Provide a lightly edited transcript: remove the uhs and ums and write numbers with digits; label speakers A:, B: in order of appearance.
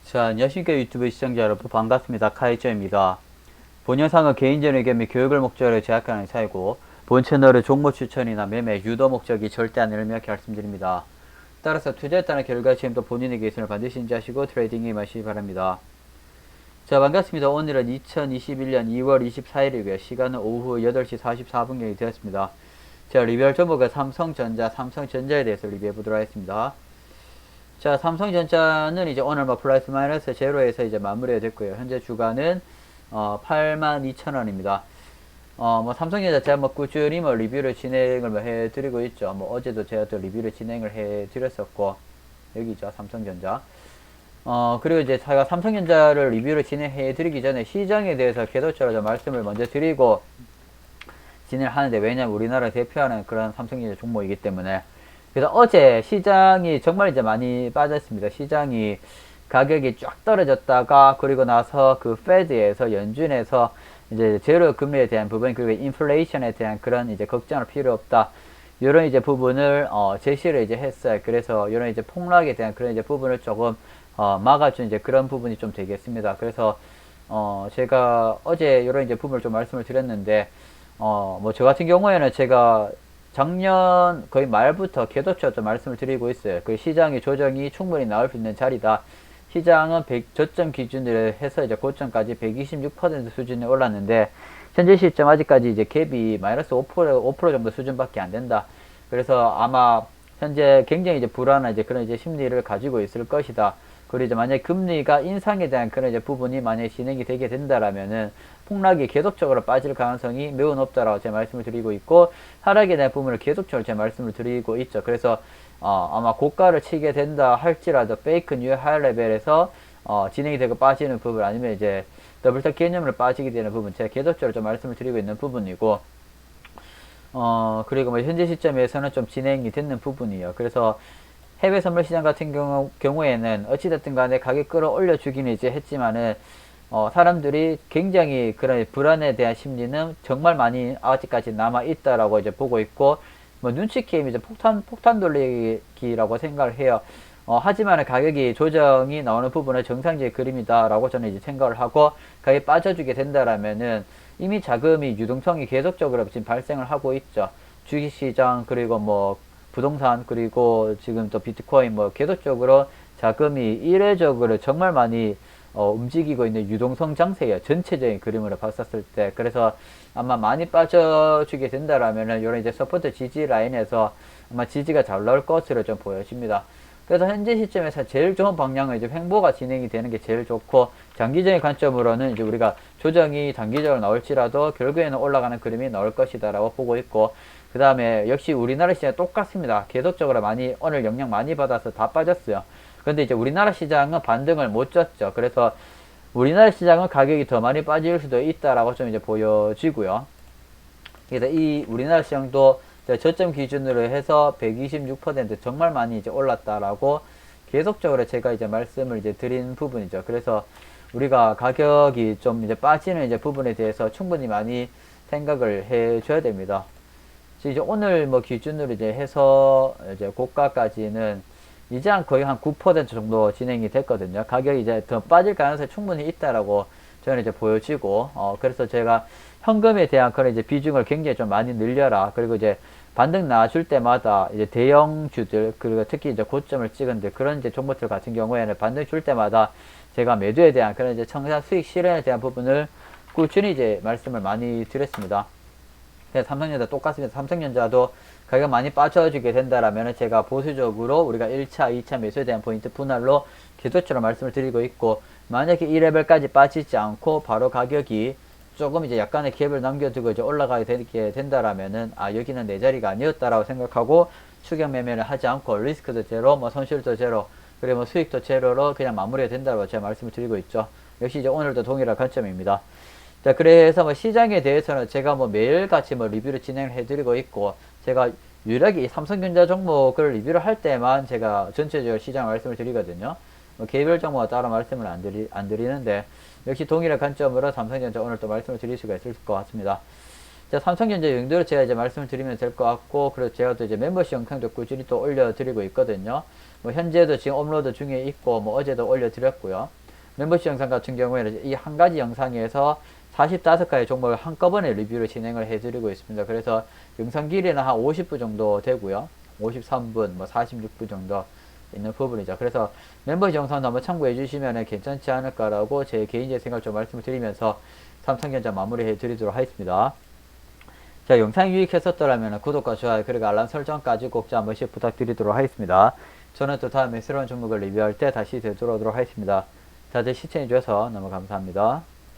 A: 자, 안녕하십니까 유튜브 시청자 여러분 반갑습니다. 카이저입니다. 본 영상은 개인적인 의견 및 교육을 목적으로 제작하는 사이고 본 채널은 종목 추천이나 매매, 유도 목적이 절대 아니라며 말씀드립니다. 따라서 투자에 따른 결과 지금도 본인의 계산을 반드시 인지하시고 트레이딩에 임하시기 바랍니다. 자, 반갑습니다. 오늘은 2021년 2월 24일이고요. 시간은 오후 8시 44분경이 되었습니다. 자, 리뷰할 종목은 삼성전자에 대해서 리뷰해보도록 하겠습니다. 자, 삼성전자는 이제 오늘 뭐 플러스 마이너스 제로에서 이제 마무리가 됐고요. 현재 주가는 82,000원입니다. 뭐 삼성전자 제가 뭐 꾸준히 뭐 리뷰를 진행을 뭐 해드리고 있죠. 뭐 어제도 제가 또 리뷰를 진행을 해드렸었고, 여기죠, 삼성전자. 그리고 이제 제가 삼성전자를 리뷰를 진행해드리기 전에 시장에 대해서 궤도적으로 말씀을 먼저 드리고 진행을 하는데, 왜냐면 우리나라를 대표하는 그런 삼성전자 종목이기 때문에. 그래서 어제 시장이 정말 이제 많이 빠졌습니다. 시장이 가격이 쫙 떨어졌다가 그리고 나서 그 페드에서 연준에서 이제 제로 금리에 대한 부분, 그리고 인플레이션에 대한 그런 이제 걱정할 필요 없다, 이런 이제 부분을 제시를 이제 했어요. 그래서 이런 이제 폭락에 대한 그런 이제 부분을 조금 막아준 이제 그런 부분이 좀 되겠습니다. 그래서 제가 어제 이런 이제 부분을 좀 말씀을 드렸는데, 뭐 저 같은 경우에는 제가 작년 거의 말부터 계속적으로 말씀을 드리고 있어요. 그 시장의 조정이 충분히 나올 수 있는 자리다. 시장은 저점 기준으로 해서 이제 고점까지 126% 수준에 올랐는데, 현재 시점 아직까지 이제 갭이 마이너스 5% 정도 수준밖에 안 된다. 그래서 아마 현재 굉장히 이제 불안한 이제 그런 이제 심리를 가지고 있을 것이다. 그리고 이제 만약에 금리가 인상에 대한 그런 이제 부분이 만약에 진행이 되게 된다라면은 폭락이 계속적으로 빠질 가능성이 매우 높다라고 제가 말씀을 드리고 있고, 하락에 대한 부분을 계속적으로 제가 말씀을 드리고 있죠. 그래서 아마 고가를 치게 된다 할지라도 페이크 뉴 하이 레벨에서 진행이 되고 빠지는 부분, 아니면 이제 더블탑 개념으로 빠지게 되는 부분, 제가 계속적으로 좀 말씀을 드리고 있는 부분이고, 그리고 뭐 현재 시점에서는 좀 진행이 됐는 부분이에요. 그래서 해외 선물 시장 같은 경우에는 어찌됐든 간에 가격 끌어올려 주기는 이제 했지만은 사람들이 굉장히 그런 불안에 대한 심리는 정말 많이 아직까지 남아 있다라고 이제 보고 있고, 뭐 눈치 게임, 이제 폭탄 돌리기라고 생각을 해요. 하지만 가격이 조정이 나오는 부분은 정상적인 그림이다라고 저는 이제 생각을 하고, 가격이 빠져주게 된다라면은 이미 자금이 유동성이 계속적으로 지금 발생을 하고 있죠. 주식시장, 그리고 뭐 부동산, 그리고 지금 또 비트코인, 뭐 계속적으로 자금이 이례적으로 정말 많이 움직이고 있는 유동성 장세예요. 전체적인 그림으로 봤었을 때. 그래서 아마 많이 빠져주게 된다라면은 이런 이제 서포트 지지 라인에서 아마 지지가 잘 나올 것으로 좀 보여집니다. 그래서 현재 시점에서 제일 좋은 방향은 이제 횡보가 진행이 되는 게 제일 좋고, 장기적인 관점으로는 이제 우리가 조정이 단기적으로 나올지라도 결국에는 올라가는 그림이 나올 것이다라고 보고 있고, 그 다음에 역시 우리나라 시장 똑같습니다. 계속적으로 많이 오늘 영향 많이 받아서 다 빠졌어요. 근데 이제 우리나라 시장은 반등을 못 줬죠. 그래서 우리나라 시장은 가격이 더 많이 빠질 수도 있다라고 좀 이제 보여지고요. 그래서 이 우리나라 시장도 저점 기준으로 해서 126% 정말 많이 이제 올랐다라고 계속적으로 제가 이제 말씀을 이제 드린 부분이죠. 그래서 우리가 가격이 좀 이제 빠지는 이제 부분에 대해서 충분히 많이 생각을 해 줘야 됩니다. 이제 오늘 뭐 기준으로 이제 해서 이제 고가까지는 이제 거의 한 9% 정도 진행이 됐거든요. 가격이 이제 더 빠질 가능성이 충분히 있다라고 저는 이제 보여지고, 그래서 제가 현금에 대한 그런 이제 비중을 굉장히 좀 많이 늘려라. 그리고 이제 반등 나와줄 때마다 이제 대형주들, 그리고 특히 이제 고점을 찍은 데 그런 이제 종목들 같은 경우에는 반등 줄 때마다 제가 매도에 대한 그런 이제 청산 수익 실현에 대한 부분을 꾸준히 이제 말씀을 많이 드렸습니다. 삼성전자 똑같습니다. 삼성전자도 가격 많이 빠져주게 된다라면 제가 보수적으로 우리가 1차, 2차 매수에 대한 포인트 분할로 계속적으로 말씀을 드리고 있고, 만약에 1레벨까지 빠지지 않고 바로 가격이 조금 이제 약간의 갭을 남겨두고 이제 올라가게 되게 된다라면은 여기는 내 자리가 아니었다라고 생각하고 추격 매매를 하지 않고 리스크도 제로, 뭐 손실도 제로, 그리고 뭐 수익도 제로로 그냥 마무리가 된다고 제가 말씀을 드리고 있죠. 역시 이제 오늘도 동일한 관점입니다. 자, 그래서 뭐 시장에 대해서는 제가 뭐 매일같이 뭐 리뷰를 진행을 해드리고 있고, 제가 유일하게 삼성전자 종목을 리뷰를 할 때만 제가 전체적으로 시장 말씀을 드리거든요. 뭐 개별 종목과 따로 말씀을 안 드리는데, 역시 동일한 관점으로 삼성전자 오늘 또 말씀을 드릴 수가 있을 것 같습니다. 자, 삼성전자 용도로 제가 이제 말씀을 드리면 될 것 같고, 그리고 제가 또 이제 멤버십 영상도 꾸준히 또 올려드리고 있거든요. 뭐, 현재도 지금 업로드 중에 있고, 뭐, 어제도 올려드렸고요. 멤버십 영상 같은 경우에는 이 한 가지 영상에서 45가지 종목을 한꺼번에 리뷰를 진행을 해드리고 있습니다. 그래서 영상 길이는 한 50분 정도 되고요. 53분, 뭐 46분 정도 있는 부분이죠. 그래서 멤버십 영상도 한번 참고해 주시면 괜찮지 않을까라고 제 개인적인 생각을 좀 말씀을 드리면서 삼성전자 마무리해 드리도록 하겠습니다. 자, 영상이 유익했었더라면 구독과 좋아요 그리고 알람 설정까지 꼭 한 번씩 부탁드리도록 하겠습니다. 저는 또 다음에 새로운 종목을 리뷰할 때 다시 되돌아오도록 하겠습니다. 다들 시청해 주셔서 너무 감사합니다.